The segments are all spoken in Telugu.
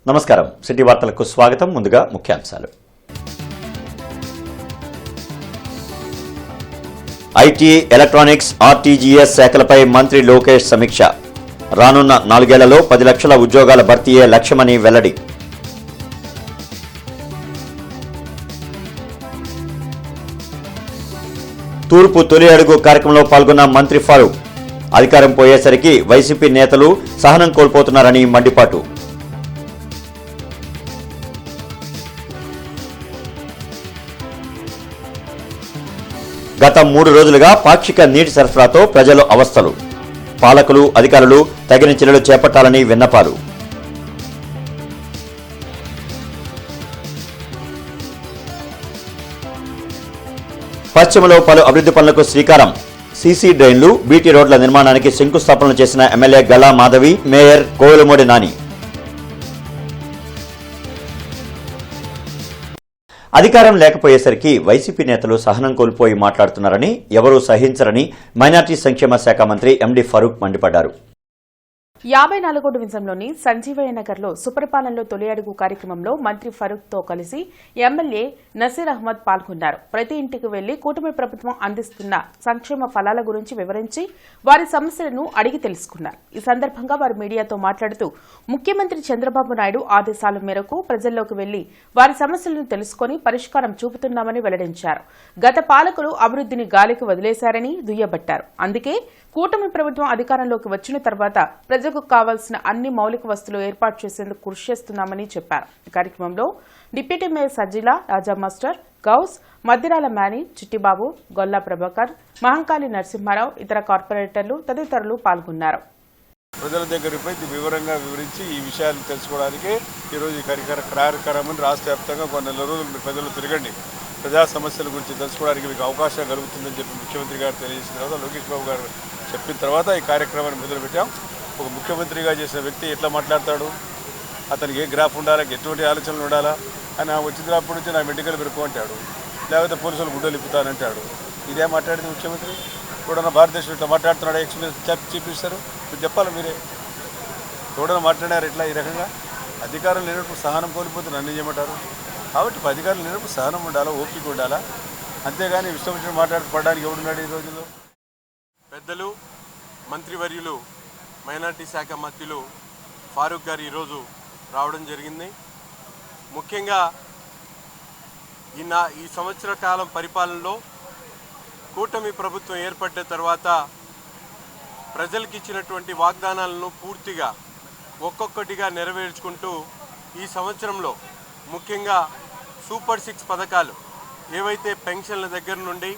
నమస్కారం. సిటీ వార్తలకు స్వాగతం. ముందుగా ముఖ్యాంశాలు. ఐటీ, ఎలక్ట్రానిక్స్, ఆర్టీజీఎస్ శాఖలపై మంత్రి లోకేష్ సమీక్ష. రానున్న 4 ఏళ్లలో 10 లక్షల ఉద్యోగాల భర్తీయే లక్ష్యమని వెల్లడి. తూర్పు తొలి అడుగు కార్యక్రమంలో పాల్గొన్న మంత్రి ఫరూక్. అధికారం పోయేసరికి వైసీపీ నేతలు సహనం కోల్పోతున్నారని మండిపాటు. గత 3 రోజులుగా పాక్షిక నీటి సరఫరాతో ప్రజలు అవస్థలు. పాలకులు, అధికారులు తగిన చర్యలు చేపట్టాలని విన్నపాలు. పశ్చిమలో పలు అభివృద్ధి పనులకు శ్రీకారం. సీసీ డ్రైన్లు, బీటీ రోడ్ల నిర్మాణానికి శంకుస్థాపనలు చేసిన ఎమ్మెల్యే గల్లా మాధవి, మేయర్ కోవెలమూడి నాని. అధికారం లేకపోయేసరికి వైసీపీ నేతలు సహనం కోల్పోయి మాట్లాడుతున్నారని, ఎవరూ సహించరని మైనార్టీ సంక్షేమ శాఖ మంత్రి ఎండి ఫరూక్ మండిపడ్డారు. 54వ డివిజన్లోని సంజీవయ్య నగర్లో సుపరిపాలనలో తొలి అడుగు కార్యక్రమంలో మంత్రి ఫరూక్తో కలిసి ఎమ్మెల్యే నసీర్ అహ్మద్ పాల్గొన్నారు. ప్రతి ఇంటికి వెళ్లి కూటమి ప్రభుత్వం అందిస్తున్న సంక్షేమ ఫలాల గురించి వివరించి వారి సమస్యలను అడిగి తెలుసుకున్నారు. ఈ సందర్భంగా వారు మీడియాతో మాట్లాడుతూ ముఖ్యమంత్రి చంద్రబాబు నాయుడు ఆదేశాల మేరకు ప్రజల్లోకి వెళ్లి వారి సమస్యలను తెలుసుకుని పరిష్కారం చూపుతున్నామని వెల్లడించారు. గత పాలకులు అభివృద్ధిని గాలికి వదిలేశారని దుయ్యబట్టారు. అందుకే కూటమి ప్రభుత్వం అధికారంలోకి వచ్చిన తర్వాత ప్రజలకు కావాల్సిన అన్ని మౌలిక వసతులు ఏర్పాటు చేసేందుకు కృషి చేస్తున్నామని చెప్పారు. ఈ కార్యక్రమంలో డిప్యూటీ మేయర్ సజ్జిలా, రాజా మాస్టర్, గౌస్, మద్దిరాల మేని, చిట్టిబాబు, గొల్లా ప్రభాకర్, మహంకాళి నరసింహారావు, ఇతర కార్పొరేటర్లు తదితరులు పాల్గొన్నారు. ప్రజల దగ్గరపై వివరంగా వివరించి ఈ విషయాలు తెలుసుకోవడానికి ఈరోజు ఈ కార్యక్రమం రాష్ట్ర వ్యాప్తంగా కొన్ని నెల రోజులు ప్రజలు తిరగండి, ప్రజా సమస్యల గురించి తెలుసుకోవడానికి మీకు అవకాశం కలుగుతుందని చెప్పి ముఖ్యమంత్రి గారు తెలియజేసిన తర్వాత, లోకేష్ బాబు గారు చెప్పిన తర్వాత ఈ కార్యక్రమాన్ని మొదలుపెట్టాం. ఒక ముఖ్యమంత్రిగా చేసిన వ్యక్తి ఎట్లా మాట్లాడతాడు, అతనికి ఏ గ్రాఫ్ ఉండాలా, ఎటువంటి ఆలోచనలు ఉండాలా అని వచ్చినప్పటి నుంచి నా మెడికల్ పెరుకు అంటాడు, లేకపోతే పోలీసులు గుడ్డలు ఇప్పుతానంటాడు. ఇదే మాట్లాడింది ముఖ్యమంత్రి. ఎవడన్నా భారతదేశంలో ఇట్లా మాట్లాడుతున్నాడు, ఎక్స్పీరియన్స్ చూపిస్తారు. మీరు చెప్పాలి, మీరే ఎవడన్నా మాట్లాడారు ఇట్లా ఈ రకంగా. అధికారం లేనప్పుడు సహనం కోల్పోతే నన్ను చేయమంటారు. కాబట్టి అధికారులు లేనప్పుడు సహనం ఉండాలా, ఓపిక ఉండాలా. అంతేగాని ఇష్టం వచ్చిన మాట్లాడడానికి ఎవడున్నాడు ఈ రోజుల్లో. పెద్దలు, మంత్రివర్యులు, మైనార్టీ శాఖ మంత్రులు ఫారూక్ గారు ఈరోజు రావడం జరిగింది. ముఖ్యంగా ఈ సంవత్సర కాలం పరిపాలనలో కూటమి ప్రభుత్వం ఏర్పడ్డ తర్వాత ప్రజలకు ఇచ్చినటువంటి వాగ్దానాలను పూర్తిగా ఒక్కొక్కటిగా నెరవేర్చుకుంటూ ఈ సంవత్సరంలో ముఖ్యంగా సూపర్ 6 పథకాలు ఏవైతే పెన్షన్ల దగ్గర నుండి,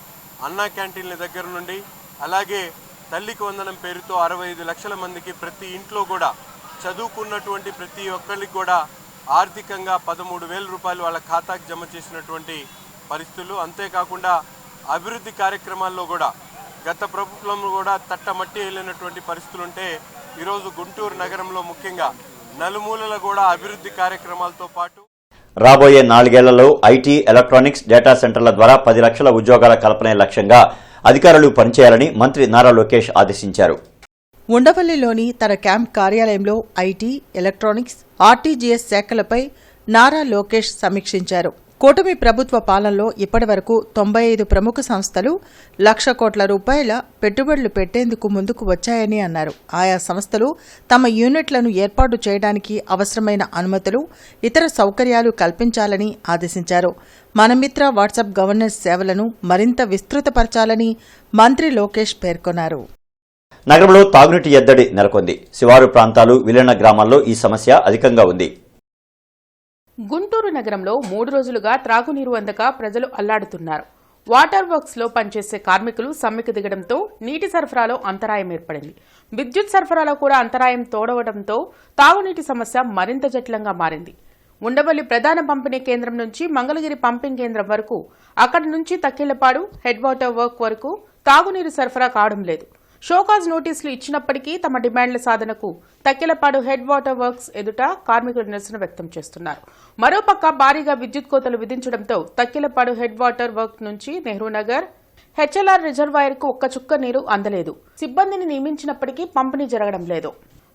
అన్నా క్యాంటీన్ల దగ్గర నుండి, అలాగే తల్లికి వందనం పేరుతో 65 లక్షల మందికి ప్రతి ఇంట్లో కూడా చదువుకున్నటువంటి ప్రతి ఒక్కరికి కూడా ఆర్థికంగా 13,000 రూపాయలు వాళ్ళ ఖాతాకి జమ చేసినటువంటి పరిస్థితులు. అంతేకాకుండా అభివృద్ధి కార్యక్రమాల్లో కూడా గత ప్రభుత్వంలో కూడా తట్టమట్టి వెళ్ళినటువంటి పరిస్థితులుంటే ఈరోజు గుంటూరు నగరంలో ముఖ్యంగా నలుమూలల కూడా అభివృద్ధి కార్యక్రమాలతో పాటు రాబోయే 4 ఏళ్లలో ఐటీ, ఎలక్ట్రానిక్స్, డేటా సెంటర్ల ద్వారా 10 లక్షల ఉద్యోగాల కల్పనే లక్ష్యంగా అధికారులు పనిచేయాలని మంత్రి నారా లోకేష్ ఆదేశించారు. ఉండవల్లిలోని తన క్యాంప్ కార్యాలయంలో ఐటీ, ఎలక్ట్రానిక్స్, ఆర్టీజీఎస్ శాఖలపై నారా లోకేష్ సమీక్షించారు. కూటమి ప్రభుత్వ పాలనలో ఇప్పటివరకు 95 ప్రముఖ సంస్థలు 1,00,000 కోట్ల రూపాయల పెట్టుబడులు పెట్టేందుకు ముందుకు వచ్చాయని అన్నారు. ఆయా సంస్థలు తమ యూనిట్లను ఏర్పాటు చేయడానికి అవసరమైన అనుమతులు, ఇతర సౌకర్యాలు కల్పించాలని ఆదేశించారు. మనమిత్ర వాట్సాప్ గవర్నెన్స్ సేవలను మరింత విస్తృతపరచాలని మంత్రి లోకేష్ పేర్కొన్నారు. నగరంలో తాగునీటి ఎద్దడి నెలకొంది. శివారు ప్రాంతాలు, విలీన గ్రామాల్లో ఈ సమస్య అధికంగా ఉంది. గుంటూరు నగరంలో 3 రోజులుగా త్రాగునీరు అందక ప్రజలు అల్లాడుతున్నారు. వాటర్ వర్క్స్ లో పనిచేసే కార్మికులు సమ్మెకు దిగడంతో నీటి సరఫరాలో అంతరాయం ఏర్పడింది. విద్యుత్ సరఫరాలో కూడా అంతరాయం తోడవడంతో తాగునీటి సమస్య మరింత జటిలంగా మారింది. ఉండవల్లి ప్రధాన పంపిణీ కేంద్రం నుంచి మంగళగిరి పంపింగ్ కేంద్రం వరకు, అక్కడి నుంచి తక్కిళ్లపాడు హెడ్ వాటర్ వర్క్ వరకు తాగునీరు సరఫరా కావడం లేదు. షోకాజ్ నోటీసులు ఇచ్చినప్పటికీ తమ డిమాండ్ల సాధనకు తక్కెలపాడు హెడ్ వాటర్ వర్క్స్ ఎదుట కార్మికులు నిరసన వ్యక్తం చేస్తున్నారు. మరోపక్క భారీగా విద్యుత్ కోతలు విధించడంతో తక్కెలపాడు హెడ్ వాటర్ వర్క్ నుంచి నెహ్రూనగర్, హెచ్ఎల్ఆర్ రిజర్వాయర్ కు ఒక్క చుక్క నీరు అందలేదు. సిబ్బందిని నియమించినప్పటికీ పంపిణీ జరగడం లేదు.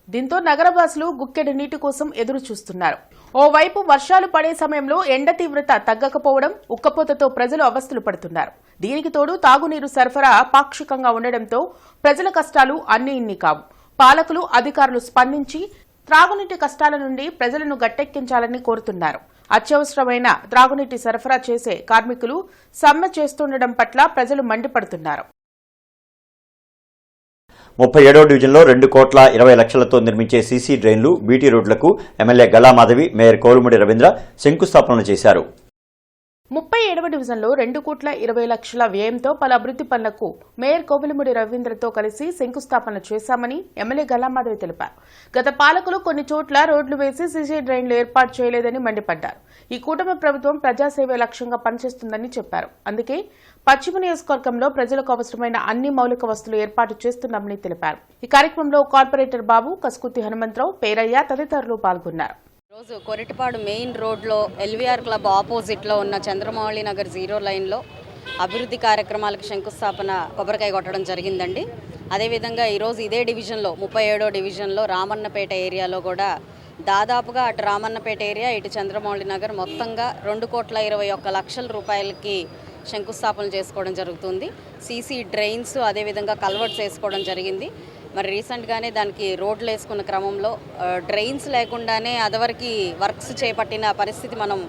దీంతో నగరవాసులు గుక్కెడు నీటి కోసం ఎదురు చూస్తున్నారు. ఓవైపు వర్షాలు పడే సమయంలో ఎండ తీవ్రత తగ్గకపోవడం, ఉక్కపోతతో ప్రజలు అవస్థలు పడుతున్నారు. దీనికి తోడు తాగునీరు సరఫరా పాక్షికంగా ఉండడంతో ప్రజల కష్టాలు అన్ని ఇన్ని కావు. పాలకులు, అధికారులు స్పందించి త్రాగునీటి కష్టాల నుండి ప్రజలను గట్టెక్కించాలని కోరుతున్నారు. అత్యవసరమైన త్రాగునీటి సరఫరా చేసే కార్మికులు సమ్మె చేస్తుండడం పట్ల ప్రజలు మండిపడుతున్నారు. 37వ డివిజన్లో 2,20,00,000తో నిర్మించే సీసీ డ్రైన్లు, బీటీ రోడ్లకు ఎమ్మెల్యే గల్లామాధవి, మేయర్ కోలుముడి రవీంద్ర శంకుస్థాపనలు చేశారు. 37వ డివిజన్లో 2,20,00,000 వ్యయంతో పలు అభివృద్ధి పనులకు మేయర్ కోవిలముడి రవీంద్రతో కలిసి శంకుస్థాపన చేశామని ఎమ్మెల్యే గల్లామాధవి తెలిపారు. గత పాలకులు కొన్ని చోట్ల రోడ్లు వేసి సీసీ డ్రైన్లు ఏర్పాటు చేయలేదని మండిపడ్డారు. ఈ కూటమి ప్రభుత్వం ప్రజాసేవే లక్ష్యంగా పనిచేస్తుందని చెప్పారు. అందుకే పశ్చిమ నియోజకవర్గంలో ప్రజలకు అవసరమైన అన్ని మౌలిక వసతులు ఏర్పాటు చేస్తున్నామని తెలిపారు. ఈ కార్యక్రమంలో కార్పొరేటర్ బాబు, కస్కుతి హనుమంతరావు, పేరయ్య తదితరులు పాల్గొన్నారు. రోజు కొరటిపాడు మెయిన్ రోడ్లో ఎల్వీఆర్ క్లబ్ ఆపోజిట్లో ఉన్న చంద్రమౌళి నగర్ 0 లైన్లో అభివృద్ధి కార్యక్రమాలకు శంకుస్థాపన కొబ్బరికాయ కొట్టడం జరిగిందండి. అదేవిధంగా ఈరోజు ఇదే డివిజన్లో 37వ డివిజన్లో రామన్నపేట ఏరియాలో కూడా దాదాపుగా అటు రామన్నపేట ఏరియా, ఇటు చంద్రమౌళి నగర్ మొత్తంగా 2,21,00,000 రూపాయలకి శంకుస్థాపన చేసుకోవడం జరుగుతుంది. సీసీ డ్రైన్స్, అదేవిధంగా కల్వర్ట్స్ వేసుకోవడం జరిగింది. మరి రీసెంట్గానే దానికి రోడ్లు వేసుకున్న క్రమంలో డ్రైన్స్ లేకుండానే అదివరకు వర్క్స్ చేపట్టిన పరిస్థితి మనం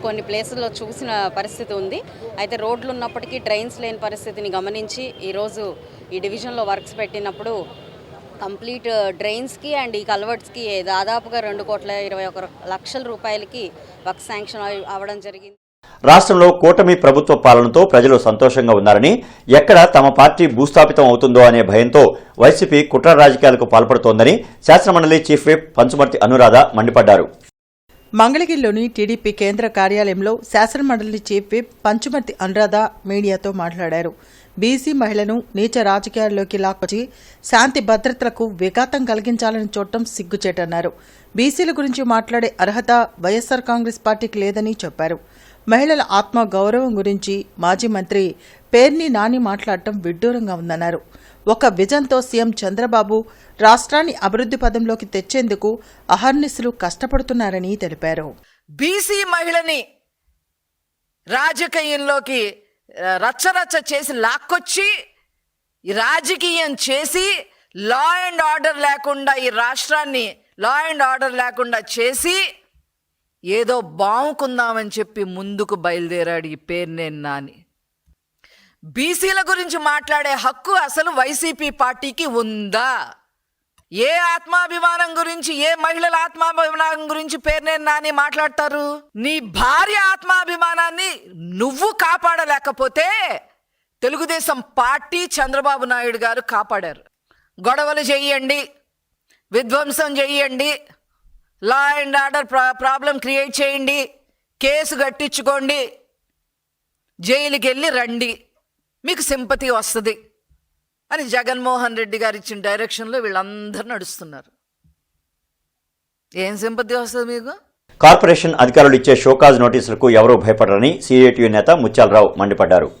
కొన్ని ప్లేసుల్లో చూసిన పరిస్థితి ఉంది. అయితే రోడ్లు ఉన్నప్పటికీ డ్రైన్స్ లేని పరిస్థితిని గమనించి ఈరోజు ఈ డివిజన్లో వర్క్స్ పెట్టినప్పుడు డ్రైన్స్కి అండ్ ఈ కల్వర్ట్స్కి దాదాపుగా 2,21,00,000 రూపాయలకి వర్క్ శాంక్షన్ అవ్వడం జరిగింది. రాష్ట్రంలో కూటమి ప్రభుత్వ పాలనతో ప్రజలు సంతోషంగా ఉన్నారని, ఎక్కడ తమ పార్టీ భూస్థాపితం అవుతుందో అనే భయంతో వైసీపీ కుట్ర రాజకీయాలకు పాల్పడుతోందని శాసనమండలి చీఫ్ విప్ పంచుమర్తి అనురాధ మండిపడ్డారు. మంగళగిరిలోని టీడీపీ కేంద్ర కార్యాలయంలో శాసనమండలి చీఫ్ విప్ పంచుమర్తి అనురాధ మీడియాతో మాట్లాడారు. బీసీ మహిళను నీచ రాజకీయాల్లోకి లాక్కొచ్చి శాంతి భద్రతలకు విఘాతం కలిగించాలని చూడటం సిగ్గుచేటన్నారు. బీసీల గురించి మాట్లాడే అర్హత వైఎస్సార్ కాంగ్రెస్ పార్టీకి లేదని చెప్పారు. మహిళల ఆత్మ గౌరవం గురించి మాజీ మంత్రి పేర్ని నాని మాట్లాడటం విడ్డూరంగా ఉందన్నారు. ఒక విజన్తో సీఎం చంద్రబాబు రాష్ట్రాన్ని అభివృద్ధి పదంలోకి తెచ్చేందుకు అహర్నిశలు కష్టపడుతున్నారని తెలిపారు. బీసీ మహిళని రాజకీయంలోకి రచ్చరచ్చ చేసి లాక్కొచ్చి రాజకీయం చేసి లా అండ్ ఆర్డర్ లేకుండా ఈ రాష్ట్రాన్ని లా అండ్ ఆర్డర్ లేకుండా చేసి ఏదో బావుకుందామని చెప్పి ముందుకు బయలుదేరాడు ఈ పేర్నేని నాని. బీసీల గురించి మాట్లాడే హక్కు అసలు వైసీపీ పార్టీకి ఉందా? ఏ ఆత్మాభిమానం గురించి, ఏ మహిళల ఆత్మాభిమానం గురించి పేర్నేని నాని మాట్లాడతారు? నీ భార్య ఆత్మాభిమానాన్ని నువ్వు కాపాడలేకపోతే తెలుగుదేశం పార్టీ, చంద్రబాబు నాయుడు గారు కాపాడారు. గొడవలు చెయ్యండి, విధ్వంసం చెయ్యండి, law and order problem create చేయండి, కేసు కట్టించుకోండి, జైలుకి వెళ్ళి రండి, మీకు సింపతి వస్తుంది అని జగన్మోహన్ రెడ్డి గారు ఇచ్చిన డైరెక్షన్లో వీళ్ళందరూ నడుస్తున్నారు. ఏం సింపతి వస్తుంది మీకు? కార్పొరేషన్ అధికారులు ఇచ్చే షోకాజ్ నోటీసులకు ఎవరూ భయపడరని సిఐటియు నేత ముత్యాలరావు మండిపడ్డారు.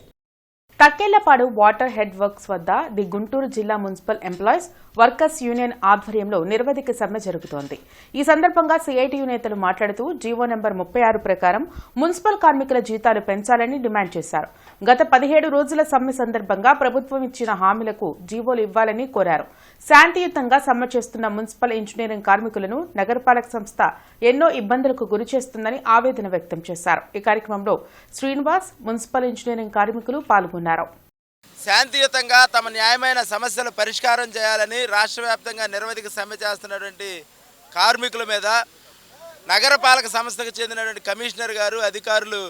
తక్కెళ్లపాడు వాటర్ హెడ్ వర్క్స్ వద్ద ది గుంటూరు జిల్లా మున్సిపల్ ఎంప్లాయీస్ వర్కర్స్ యూనియన్ ఆధ్వర్యంలో నిరవధిక సమ్మె జరుగుతోంది. ఈ సందర్భంగా సిఐటియు నేతలు మాట్లాడుతూ జీవో నెంబర్ 36 ప్రకారం మున్సిపల్ కార్మికుల జీతాలు పెంచాలని డిమాండ్ చేశారు. గత 17 రోజుల సమ్మె సందర్భంగా ప్రభుత్వం ఇచ్చిన హామీలకు జీవోలు ఇవ్వాలని కోరారు. శాంతియుతంగా సమ్మె చేస్తున్న మున్సిపల్ ఇంజనీరింగ్ కార్మికులను నగరపాలక సంస్థ ఎన్నో ఇబ్బందులకు గురి చేస్తుందని ఆవేదన వ్యక్తం చేశారు. ఈ కార్యక్రమంలో శ్రీనివాస్, మున్సిపల్ ఇంజనీరింగ్ కార్మికులు పాల్గొన్నారు. శాంతియుతంగా తమ న్యాయమైన సమస్యలు పరిష్కారం చేయాలని రాష్ట్ర వ్యాప్తంగా నిరవధిక సమ్మె చేస్తున్నటువంటి కార్మికుల మీద నగరపాలక సంస్థకు చెందినటువంటి కమిషనర్ గారు, అధికారులు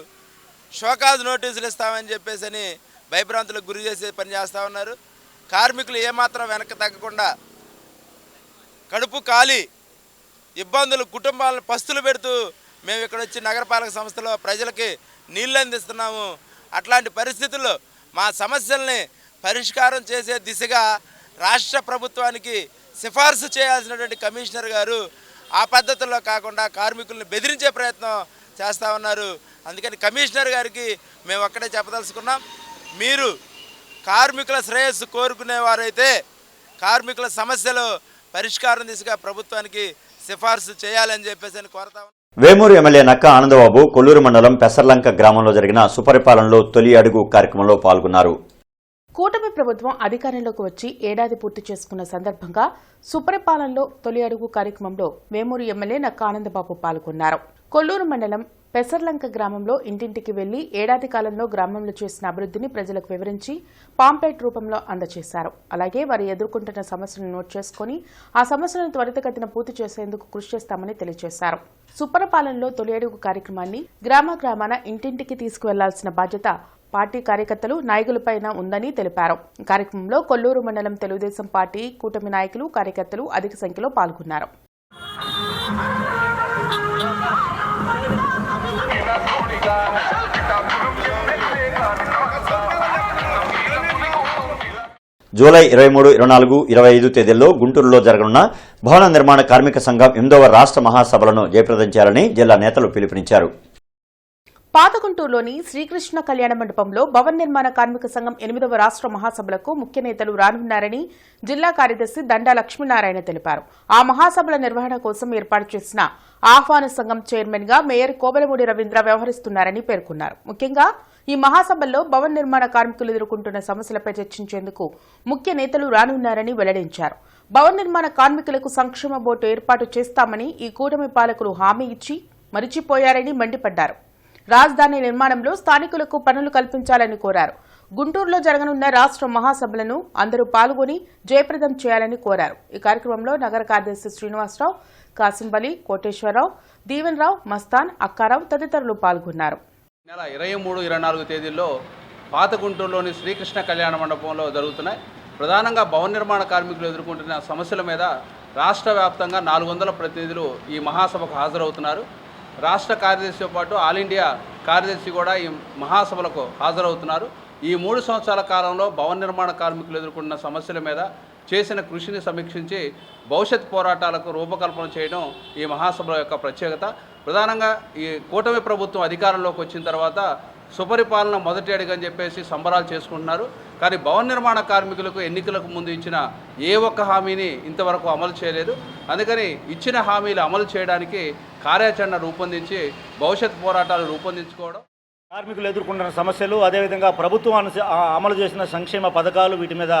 షోకాజ్ నోటీసులు ఇస్తామని చెప్పేసి భయభ్రాంతులకు గురి చేసే పని చేస్తూ ఉన్నారు. కార్మికులు ఏమాత్రం వెనక్కి తగ్గకుండా కడుపు కాలి ఇబ్బందులు, కుటుంబాలను పస్తులు పెడుతూ మేము ఇక్కడ వచ్చి నగరపాలక సంస్థలో ప్రజలకి నీళ్ళు అందిస్తున్నాము. అట్లాంటి పరిస్థితుల్లో మా సమస్యల్ని పరిష్కారం చేసే దిశగా రాష్ట్ర ప్రభుత్వానికి సిఫార్సు చేయాల్సినటువంటి కమిషనర్ గారు ఆ పద్ధతుల్లో కాకుండా కార్మికుల్ని బెదిరించే ప్రయత్నం చేస్తూ ఉన్నారు. అందుకని కమిషనర్ గారికి మేము అక్కడే చెప్పదలుచుకున్నాం, మీరు కార్మికుల శ్రేయస్సు కోరుకునేవారైతే, కార్మికుల సమస్యలు పరిష్కారం దిశగా ప్రభుత్వానికి సిఫార్సు చేయాలని చెప్పేసి కోరతా ఉన్నాం. వేమూరు ఎమ్మెల్యే నక్క ఆనందబాబు కొల్లూరు మండలం పెసర్లంక గ్రామంలో జరిగిన సుపరిపాలనలో తొలి అడుగు కార్యక్రమంలో పాల్గొన్నారు. కూటమి ప్రభుత్వం అధికారంలోకి వచ్చి ఏడాది పూర్తి చేసుకున్న సందర్భంగా సుపరిపాలనలో తొలి అడుగు కార్యక్రమంలో వేమూరు ఎమ్మెల్యే నక్క ఆనందబాబు పాల్గొన్నారు. కొల్లూరు మండలం పెసర్లంక గ్రామంలో ఇంటింటికి వెళ్లి ఏడాది కాలంలో గ్రామంలో చేసిన అభివృద్ధిని ప్రజలకు వివరించి పాంప్లెట్ రూపంలో అందజేశారు. అలాగే వారు ఎదుర్కొంటున్న సమస్యలను నోట్ చేసుకుని ఆ సమస్యలను త్వరితగతిన పూర్తి చేసేందుకు కృషి చేస్తామని తెలియజేశారు. సుపరిపాలనలో తొలి అడుగు కార్యక్రమాన్ని గ్రామాన ఇంటింటికి తీసుకువెళ్లాల్సిన బాధ్యత పార్టీ కార్యకర్తలు నాయకులపైన ఉందని తెలిపారు. కార్యక్రమంలో కొల్లూరు మండలం తెలుగుదేశం పార్టీ కూటమి నాయకులు కార్యకర్తలు అధిక సంఖ్యలో పాల్గొన్నారు. జూలై 23, 24, 25 తేదీల్లో గుంటూరులో జరగనున్న భవన నిర్మాణ కార్మిక సంఘం 8వ రాష్ట్ర మహాసభలను జయప్రదం చేయాలని జిల్లా నేతలు పిలుపునిచ్చారు. పాత గుంటూరులోని శ్రీకృష్ణ కళ్యాణ మండపంలో భవన నిర్మాణ కార్మిక సంఘం 8వ రాష్ట్ర మహాసభలకు ముఖ్య నేతలు రానున్నారని జిల్లా కార్యదర్శి దండా లక్ష్మీనారాయణ తెలిపారు. ఆ మహాసభల నిర్వహణ కోసం ఏర్పాటు చేసిన ఆహ్వాన సంఘం చైర్మన్ గా మేయర్ కోవెలమూడి రవీంద్ర వ్యవహరిస్తున్నారని పేర్కొన్నారు. ముఖ్యంగా ఈ మహాసభల్లో భవన నిర్మాణ కార్మికులు ఎదుర్కొంటున్న సమస్యలపై చర్చించేందుకు ముఖ్య నేతలు రానున్నారని వెల్లడించారు. భవన నిర్మాణ కార్మికులకు సంక్షేమ బోర్డు ఏర్పాటు చేస్తామని ఈ కూటమి పాలకులు హామీ ఇచ్చి మరిచిపోయారని మండిపడ్డారు. రాజధాని నిర్మాణంలో స్థానికులకు పనులు కల్పించాలని కోరారు. గుంటూరులో జరగనున్న రాష్ట్ర మహాసభలను అందరూ పాల్గొని జయప్రదం చేయాలని కోరారు. ఈ కార్యక్రమంలో నగర కార్యదర్శి శ్రీనివాసరావు, కాసింబలి, కోటేశ్వరరావు, దీవెనరావు, మస్తాన్, అక్కారావు తదితరులు పాల్గొన్నారు. నెల 23, 24 తేదీల్లో పాత గుంటూరులోని శ్రీకృష్ణ కళ్యాణ మండపంలో జరుగుతున్నాయి. ప్రధానంగా భవన నిర్మాణ కార్మికులు ఎదుర్కొంటున్న సమస్యల మీద రాష్ట్ర వ్యాప్తంగా 400 ప్రతినిధులు ఈ మహాసభకు హాజరవుతున్నారు. రాష్ట్ర కార్యదర్శితో పాటు ఆల్ ఇండియా కార్యదర్శి కూడా ఈ మహాసభలకు హాజరవుతున్నారు. ఈ 3 సంవత్సరాల కాలంలో భవన నిర్మాణ కార్మికులు ఎదుర్కొన్న సమస్యల మీద చేసిన కృషిని సమీక్షించి భవిష్యత్ పోరాటాలకు రూపకల్పన చేయడం ఈ మహాసభల యొక్క ప్రత్యేకత. ప్రధానంగా ఈ కూటమి ప్రభుత్వం అధికారంలోకి వచ్చిన తర్వాత సుపరిపాలన మొదటి అడుగు అని చెప్పేసి సంబరాలు చేసుకుంటున్నారు. కానీ భవన నిర్మాణ కార్మికులకు ఎన్నికలకు ముందు ఇచ్చిన ఏ ఒక్క హామీని ఇంతవరకు అమలు చేయలేదు. అందుకని ఇచ్చిన హామీలు అమలు చేయడానికి కార్యాచరణ రూపొందించి భవిష్యత్ పోరాటాలు రూపొందించుకోవడం, కార్మికులు ఎదుర్కొంటున్న సమస్యలు, అదేవిధంగా ప్రభుత్వం అమలు చేసిన సంక్షేమ పథకాలు వీటి మీద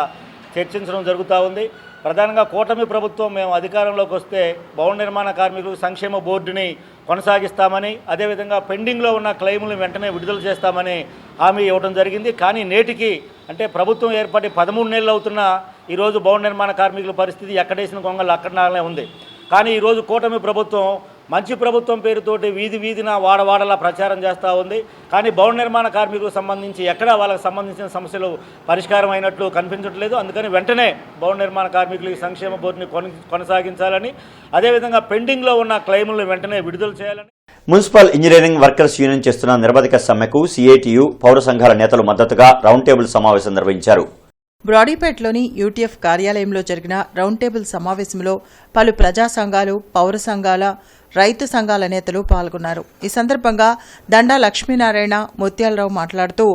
చర్చించడం జరుగుతూ ఉంది. ప్రధానంగా కూటమి ప్రభుత్వం మేము అధికారంలోకి వస్తే భవన నిర్మాణ కార్మికులు సంక్షేమ బోర్డుని కొనసాగిస్తామని, అదేవిధంగా పెండింగ్లో ఉన్న క్లెయిములను వెంటనే విడుదల చేస్తామని హామీ ఇవ్వడం జరిగింది. కానీ నేటికి అంటే ప్రభుత్వం ఏర్పడి 13 నెలలు అవుతున్న ఈరోజు భవన నిర్మాణ కార్మికుల పరిస్థితి ఎక్కడేసిన గొంగళ్ళు అక్కడనే ఉంది. కానీ ఈరోజు కూటమి ప్రభుత్వం మంచి ప్రభుత్వం పేరుతోటి వీధిన వాడవాడలా ప్రచారం చేస్తూ ఉంది. కానీ భవన నిర్మాణ కార్మికులకు సంబంధించి ఎక్కడా వాళ్ళకి సంబంధించిన సమస్యలు పరిష్కారం అయినట్లు కనిపించట్లేదు. అందుకని వెంటనే భవన నిర్మాణ కార్మికులకి సంక్షేమ బోర్డుని కొనసాగించాలని, అదేవిధంగా పెండింగ్లో ఉన్న క్లెయిములను వెంటనే విడుదల చేయాలని. మున్సిపల్ ఇంజనీరింగ్ వర్కర్స్ యూనియన్ చేస్తున్న నిరవధిక సమ్మెకు సిఐటియు పౌర సంఘాల నేతలు మద్దతుగా రౌండ్ టేబుల్ సమావేశం నిర్వహించారు. బ్రాడీపేటలోని యూటీఎఫ్ కార్యాలయంలో జరిగిన రౌండ్ టేబుల్ సమావేశంలో పలు ప్రజా సంఘాలు, పౌర సంఘాల, రైతు సంఘాల నేతలు పాల్గొన్నారు. ఈ సందర్భంగా దండా లక్ష్మీనారాయణ, ముత్యాలరావు మాట్లాడుతూ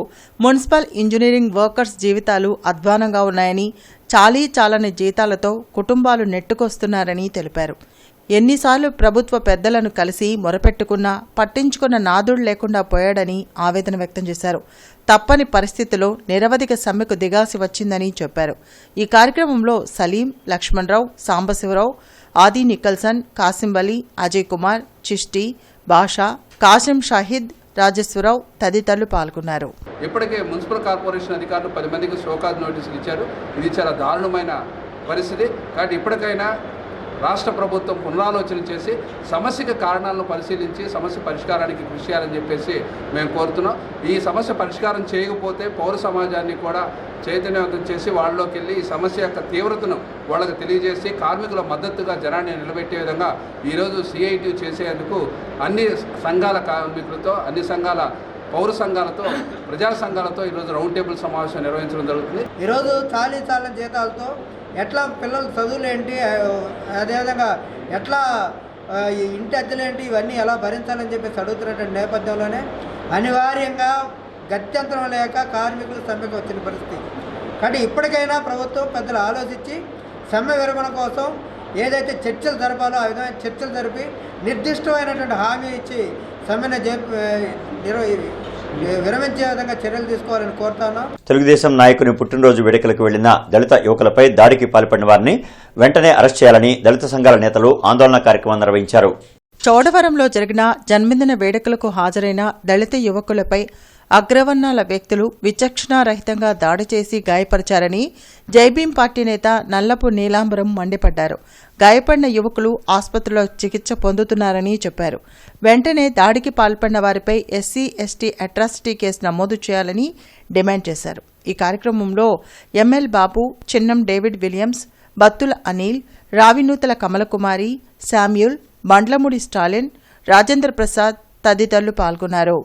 మున్సిపల్ ఇంజనీరింగ్ వర్కర్స్ జీవితాలు అధ్వానంగా ఉన్నాయని, చాలని జీతాలతో కుటుంబాలు నెట్టుకొస్తున్నారని తెలిపారు. ఎన్నిసార్లు ప్రభుత్వ పెద్దలను కలిసి మొరపెట్టుకున్నా పట్టించుకున్న నాదుడు లేకుండా పోయాడని ఆవేదన వ్యక్తం చేశారు. తప్పని పరిస్థితిలో నిరవధిక సమ్మెకు దిగాల్సి వచ్చిందని చెప్పారు. ఈ కార్యక్రమంలో సలీం, లక్ష్మణరావు, సాంబశివరావు, ఆది నికల్సన్, కాసింబలి, అజయ్ కుమార్, చిష్టి, బాషా, కాసిం షాహిద్, రాజేశ్వరరావు తదితరులు పాల్గొన్నారు. ఇప్పటికే మున్సిపల్ కార్పొరేషన్ అధికారులు 10 మందికి షోకాజ్ నోటీసులు ఇచ్చారు. ఇది చాలా దారుణమైన పరిస్థితి. కాబట్టి ఇప్పటికైనా రాష్ట్ర ప్రభుత్వం పునరాలోచన చేసి సమస్యకు కారణాలను పరిశీలించి సమస్య పరిష్కారానికి కృషి చేయాలని చెప్పేసి మేము కోరుతున్నాం. ఈ సమస్య పరిష్కారం చేయకపోతే పౌర సమాజాన్ని కూడా చైతన్యవంతం చేసి వాళ్ళలోకి వెళ్ళి ఈ సమస్య యొక్క తీవ్రతను వాళ్ళకి తెలియజేసి కార్మికుల మద్దతుగా జనాన్ని నిలబెట్టే విధంగా ఈరోజు సిఐటి చేసేందుకు అన్ని సంఘాల కార్మికులతో, అన్ని సంఘాల పౌర సంఘాలతో, ప్రజా సంఘాలతో ఈరోజు రౌండ్ టేబుల్ సమావేశం నిర్వహించడం జరుగుతుంది. ఈరోజు చాలా జీతాలతో ఎట్లా పిల్లల చదువులు ఏంటి, అదేవిధంగా ఎట్లా ఇంటి అద్దెలేంటి, ఇవన్నీ ఎలా భరించాలని చెప్పేసి అడుగుతున్నటువంటి నేపథ్యంలోనే అనివార్యంగా గత్యంతరం లేక కార్మికులు సమ్మెకు వచ్చిన పరిస్థితి. కానీ ఇప్పటికైనా ప్రభుత్వం పెద్దలు ఆలోచించి సమ్మె విరమణ కోసం ఏదైతే చర్చలు జరపాలో ఆ విధమైన చర్చలు జరిపి నిర్దిష్టమైనటువంటి హామీ ఇచ్చి సమ్మెను విరమించే విధంగా చర్యలు తీసుకోవాలని కోరుతాను. తెలుగుదేశం నాయకుని పుట్టినరోజు వేడుకలకు వెళ్లిన దళిత యువకులపై దాడికి పాల్పడిన వారిని వెంటనే అరెస్ట్ చేయాలని దళిత సంఘాల నేతలు ఆందోళన కార్యక్రమం నిర్వహించారు. చౌడవరంలో జరిగిన జన్మదిన వేడుకలకు హాజరైన దళిత యువకులపై అగ్రవర్ణాల వ్యక్తులు విచక్షణారహితంగా దాడి చేసి గాయపరిచారని జైభీం పార్టీ నేత నల్లపు నీలాంబరం మండిపడ్డారు. గాయపడిన యువకులు ఆసుపత్రిలో చికిత్స పొందుతున్నారని చెప్పారు. వెంటనే దాడికి పాల్పడిన వారిపై ఎస్సీ ఎస్టీ అట్రాసిటీ కేసు నమోదు చేయాలని డిమాండ్ చేశారు. ఈ కార్యక్రమంలో ML Babu, Chinnam David Williams, Battula Anil, Ravinuthala Kamalakumari, Samuel, Bandlamudi Stalin, Rajendra Prasad తదితరులు పాల్గొన్నారు.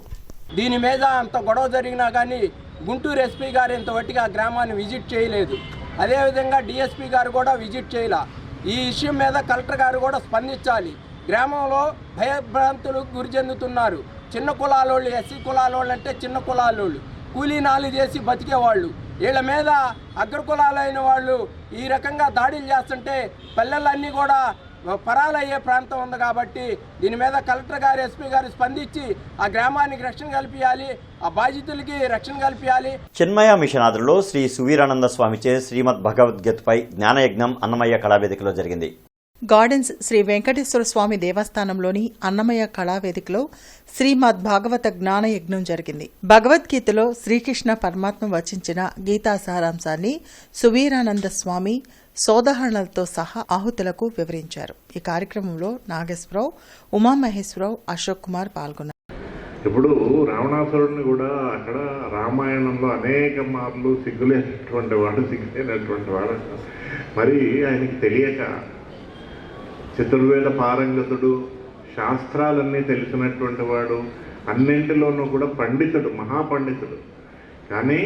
దీని మీద అంత గొడవ జరిగినా కానీ గుంటూరు ఎస్పీ గారు ఇంతవట్టిగా ఆ గ్రామాన్ని విజిట్ చేయలేదు. అదేవిధంగా డిఎస్పీ గారు కూడా విజిట్ చేయలే. ఈ విషయం మీద కలెక్టర్ గారు కూడా స్పందించాలి. గ్రామంలో భయభ్రాంతులకు గురి చెందుతున్నారు. చిన్న కులాలోళ్ళు, ఎస్సీ కులాలోళ్ళు అంటే చిన్న కులాలోళ్ళు కూలీనాలు చేసి బతికేవాళ్ళు. వీళ్ళ మీద అగ్రకులాలైన వాళ్ళు ఈ రకంగా దాడులు చేస్తుంటే పల్లెలన్నీ కూడా పరాలయ్యే ప్రాంతం ఉంది. కాబట్టి దీని మీద కలెక్టర్ గారు, ఎస్పీ గారు స్పందించి ఆ గ్రామానికి రక్షణ కల్పించాలి, ఆ బాధితులకి రక్షణ కల్పించాలి. చిన్మయ మిషన్ ఆధ్వర్యంలో శ్రీ సువీరానంద స్వామిచే శ్రీమద్ భగవద్గీతపై జ్ఞానయజ్ఞం అన్నమయ్య కళావేదికలో జరిగింది. గార్డెన్స్ శ్రీ వెంకటేశ్వర స్వామి దేవస్థానంలోని అన్నమయ్య కళావేదికలో శ్రీమద్ భాగవత జ్ఞాన యజ్ఞం జరిగింది. భగవద్గీతలో శ్రీకృష్ణ పరమాత్మ వచించిన గీతా సారాంశాన్ని సువీరానంద స్వామి సోదహరణలతో సహా ఆహుతులకు వివరించారు. ఈ కార్యక్రమంలో నాగేశ్వరరావు, ఉమామహేశ్వరరావు, అశోక్ కుమార్ పాల్గొన్నారు. ఇప్పుడు రావణాసురుడిని కూడా అక్కడ రామాయణంలో అనేక మార్లు సిగ్గులేనటువంటి వాడు మరి ఆయనకి తెలియక చతుర్వేద పారంగతుడు, శాస్త్రాలన్నీ తెలిసినటువంటి వాడు, అన్నింటిలోనూ కూడా పండితుడు, మహాపండితుడు. కానీ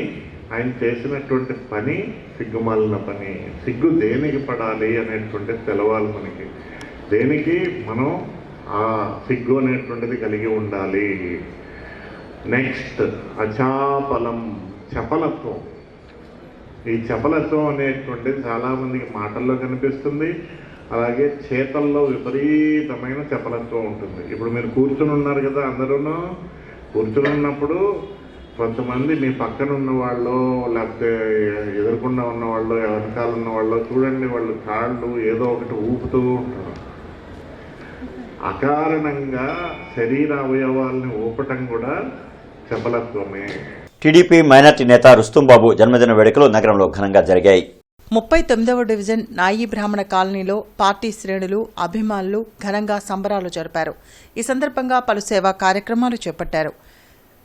ఆయన చేసినటువంటి పని సిగ్గుమాలిన పని. సిగ్గు దేనికి పడాలి అనేటువంటిది తెలవాలి మనకి. దేనికి మనం ఆ సిగ్గు అనేటువంటిది కలిగి ఉండాలి. నెక్స్ట్ అచాపలం, చపలత్వం. ఈ చపలత్వం అనేటువంటిది చాలామందికి మాటల్లో కనిపిస్తుంది, అలాగే చేతల్లో విపరీతమైన చపలత్వం ఉంటుంది. ఇప్పుడు మీరు కూర్చుని ఉన్నారు కదా, అందరూ కూర్చుని ఉన్నప్పుడు కొంతమంది మీ పక్కన ఉన్న వాళ్ళు, లేకపోతే ఎదురుకుండా ఉన్నవాళ్ళు, వెనకాల ఉన్న వాళ్ళు చూడండి, వాళ్ళు కాళ్ళు ఏదో ఒకటి ఊపుతూ ఉంటారు. అకారణంగా శరీర అవయవాల్ని ఊపటం కూడా చపలత్వమే. టీడీపీ మైనార్టీ నేత రుస్తుంబాబు జన్మదిన వేడుకలు నగరంలో ఘనంగా జరిగాయి. 39వ డివిజన్ నాయి బ్రాహ్మణ కాలనీలో పార్టీ శ్రేణులు, అభిమానులు ఘనంగా సంబరాలు జరిపారు. ఈ సందర్భంగా పలు సేవా కార్యక్రమాలు చేపట్టారు.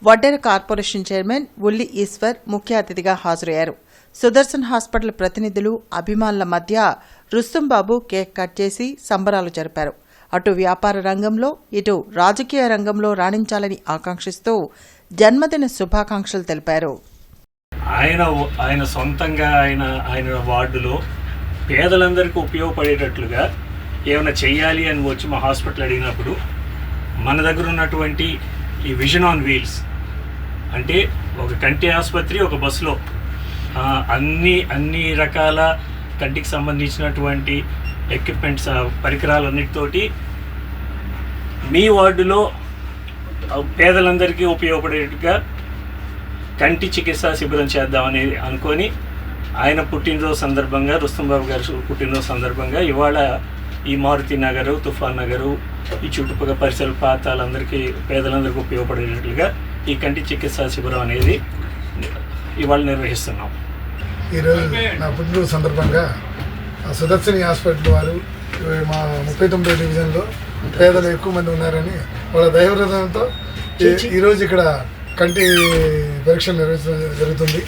వడ్డెర కార్పొరేషన్ చైర్మన్ ఉల్లి ఈశ్వర్ ముఖ్య అతిథిగా హాజరయ్యారు. సుదర్శన్ హాస్పిటల్ ప్రతినిధులు, అభిమానుల మధ్య రుస్తుంబాబు కేక్ కట్ చేసి సంబరాలు జరిపారు. అటు వ్యాపార రంగంలో, ఇటు రాజకీయ రంగంలో రాణించాలని ఆకాంక్షిస్తూ జన్మదిన శుభాకాంక్షలు తెలిపారు. ఆయన సొంతంగా ఆయన వార్డులో పేదలందరికీ ఉపయోగపడేటట్లుగా ఏమైనా చెయ్యాలి అని వచ్చి మా హాస్పిటల్ అడిగినప్పుడు మన దగ్గర ఉన్నటువంటి ఈ విజన్ ఆన్ వీల్స్ అంటే ఒక కంటి ఆసుపత్రి, ఒక బస్సులో అన్ని రకాల కంటికి సంబంధించినటువంటి ఎక్విప్మెంట్స్, పరికరాలన్నిటితోటి మీ వార్డులో పేదలందరికీ ఉపయోగపడేట్టుగా కంటి చికిత్సా శిబిరం చేద్దామని అనుకొని ఆయన పుట్టినరోజు సందర్భంగా, రుస్తుంబాబు గారి పుట్టినరోజు సందర్భంగా ఇవాళ ఈ మారుతి నగరు, తుఫాన్ నగరు, ఈ చుట్టుపక్కల పరిసర ప్రాంతాలందరికీ, పేదలందరికీ ఉపయోగపడేటట్లుగా ఈ కంటి చికిత్సా శిబిరం అనేది ఇవాళ నిర్వహిస్తున్నాం. ఈరోజు నా పుట్టినరోజు సందర్భంగా సుదర్శని హాస్పిటల్ వారు మా 39వ డివిజన్లో పేదలు ఎక్కువ మంది ఉన్నారని వాళ్ళ దైవహృదయంతో ఈరోజు ఇక్కడ కంటి పరీక్షలు నిర్వహించడం జరుగుతుంది.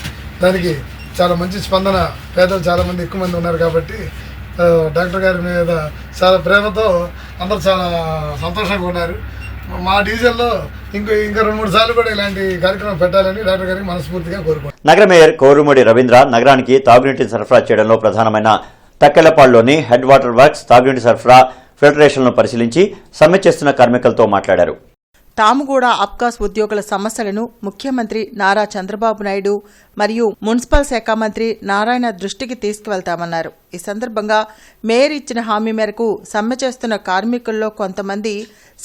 దానికి చాలా మంచి స్పందన, పేదలు చాలామంది ఎక్కువ మంది ఉన్నారు కాబట్టి డాక్టర్ గారి మీద చాలా ప్రేమతో అందరూ చాలా సంతోషంగా ఉన్నారు. మా డివిజన్లో ఇంకా 2-3 సార్లు కూడా ఇలాంటి కార్యక్రమం పెట్టాలని డాక్టర్ గారికి మనస్ఫూర్తిగా కోరుకుంటున్నాను. నగర మేయర్ కోరుమూడి రవీంద్ర నగరానికి తాగునీటిని సరఫరా చేయడంలో ప్రధానమైన తక్కెళ్లపాడులోని హెడ్ వాటర్ వర్క్స్ తాగునీటి సరఫరా ఫిల్టరేషన్లను పరిశీలించి సమ్మె చేస్తున్న కార్మికులతో మాట్లాడారు. తాము కూడా అబ్కాస్ ఉద్యోగుల సమస్యలను ముఖ్యమంత్రి నారా చంద్రబాబు నాయుడు మరియు మున్సిపల్ శాఖ మంత్రి నారాయణ దృష్టికి తీసుకువెళ్తామన్నారు. ఈ సందర్భంగా మేయర్ ఇచ్చిన హామీ మేరకు సమ్మె చేస్తున్న కార్మికుల్లో కొంతమంది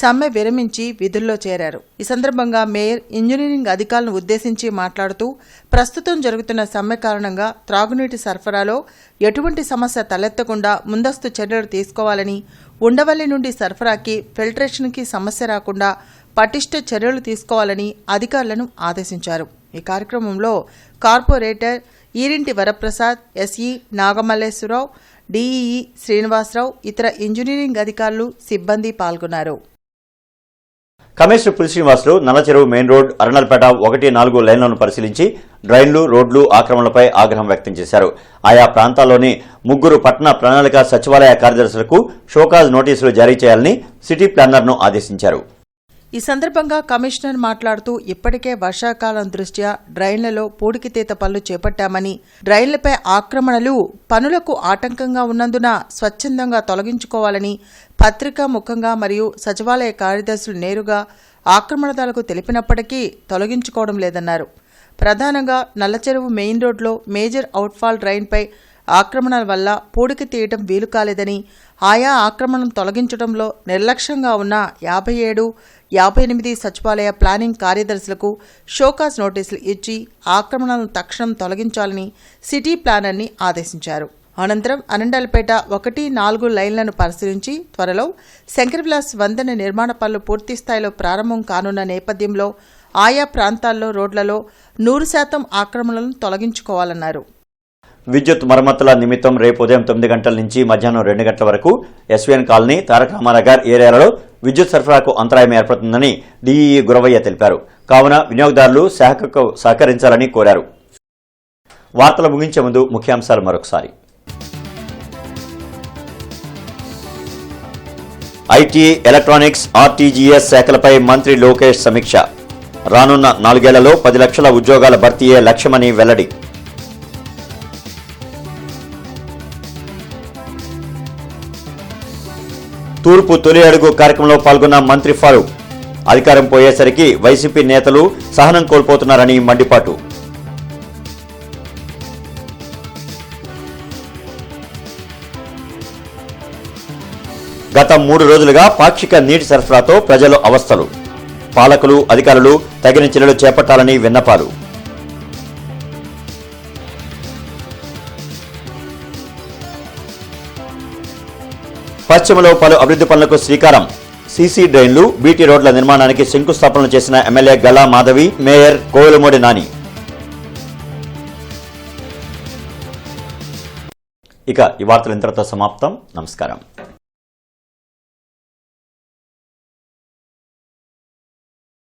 సమ్మె విరమించి విధుల్లో చేరారు. ఈ సందర్భంగా మేయర్ ఇంజనీరింగ్ అధికారులను ఉద్దేశించి మాట్లాడుతూ ప్రస్తుతం జరుగుతున్న సమ్మె కారణంగా త్రాగునీటి సరఫరాలో ఎటువంటి సమస్య తలెత్తకుండా ముందస్తు చర్యలు తీసుకోవాలని, ఉండవల్లి నుండి సరఫరాకి ఫిల్టరేషన్కి సమస్య రాకుండా పటిష్ట చర్యలు తీసుకోవాలని అధికారులను ఆదేశించారు. ఈ కార్యక్రమంలో corporator Eerinti Varaprasad, SE Nagamalleswararao, DEE Srinivasarao, ఇతర ఇంజనీరింగ్ అధికారులు, సిబ్బంది పాల్గొన్నారు. Commissioner Puli Srinivasulu Nallacheruvu main road Arundelpet 1-4 లైన్లను పరిశీలించి డ్రైన్లు, రోడ్లు ఆక్రమణలపై ఆగ్రహం వ్యక్తం చేశారు. ఆయా ప్రాంతాల్లోని 3 పట్టణ ప్రణాళిక సచివాలయ కార్యదర్శులకు షోకాజ్ నోటీసులు జారీ చేయాలని సిటీ ప్లానర్ను ఆదేశించారు. ఈ సందర్భంగా కమిషనర్ మాట్లాడుతూ ఇప్పటికే వర్షాకాలం దృష్ట్యా డ్రైన్లలో పూడికితీత పనులు చేపట్టామని, డ్రైన్లపై ఆక్రమణలు పనులకు ఆటంకంగా ఉన్నందున స్వచ్ఛందంగా తొలగించుకోవాలని పత్రికా ముఖంగా మరియు సచివాలయ కార్యదర్శులు నేరుగా ఆక్రమణదారులకు తెలిపినప్పటికీ తొలగించుకోవడం లేదన్నారు. ప్రధానంగా నల్లచెరువు మెయిన్ రోడ్లో మేజర్ అవుట్ఫాల్ డ్రైన్పై ఆక్రమణల వల్ల పూడికి తీయటం వీలు కాలేదని, ఆయా ఆక్రమణను తొలగించడంలో నిర్లక్ష్యంగా ఉన్న 57, 58 సచివాలయ ప్లానింగ్ కార్యదర్శులకు షోకాజ్ నోటీసులు ఇచ్చి ఆక్రమణలను తక్షణం తొలగించాలని సిటీ ప్లానర్ని ఆదేశించారు. అనంతరం అనండల్పేట 1-4 లైన్లను పరిశీలించి త్వరలో శంకరవిలాస్ వంతెన నిర్మాణ పనులు పూర్తిస్థాయిలో ప్రారంభం కానున్న నేపథ్యంలో ఆయా ప్రాంతాల్లో రోడ్లలో 100% ఆక్రమణలను తొలగించుకోవాలన్నారు. విద్యుత్ మరమ్మతుల నిమిత్తం రేపు ఉదయం 9 గంటల నుంచి మధ్యాహ్నం 2 గంటల వరకు ఎస్వీఎన్ కాలనీ, తారక రామానగర్ ఏరియాలలో విద్యుత్ సరఫరాకు అంతరాయం ఏర్పడుతుందని డీఈఈ గురవయ్య తెలిపారు. కావున వినియోగదారులు శాఖకు సహకరించాలని కోరారు. వార్తలు ముగించే ముందు ముఖ్యాంశాలు మరొకసారి. ఐటీ, ఎలక్ట్రానిక్స్, ఆర్టీజీఎస్ శాఖలపై మంత్రి లోకేష్ సమీక్ష. రానున్న 4 ఏళ్లలో 10 లక్షల ఉద్యోగాల భర్తీయే లక్ష్యమని వెల్లడి. తూర్పు తొలి అడుగు కార్యక్రమంలో పాల్గొన్న మంత్రి ఫరూక్. అధికారం పోయేసరికి వైసీపీ నేతలు సహనం కోల్పోతున్నారని మండిపాటు. గత 3 రోజులుగా పాక్షిక నీటి సరఫరాతో ప్రజలు అవస్థలు. పాలకులు, అధికారులు తగిన చర్యలు చేపట్టాలని విన్నపాలు. పశ్చిమలో పలు అభివృద్ధి పనులకు శ్రీకారం. సీసీ డ్రైన్లు, బీటీ రోడ్ల నిర్మాణానికి శంకుస్థాపనలు చేసిన ఎమ్మెల్యే గల్లా మాధవి, మేయర్ కోవెలమూడి నాని. ఇక ఈ వార్తలు ఇంతటితో సమాప్తం. నమస్కారం.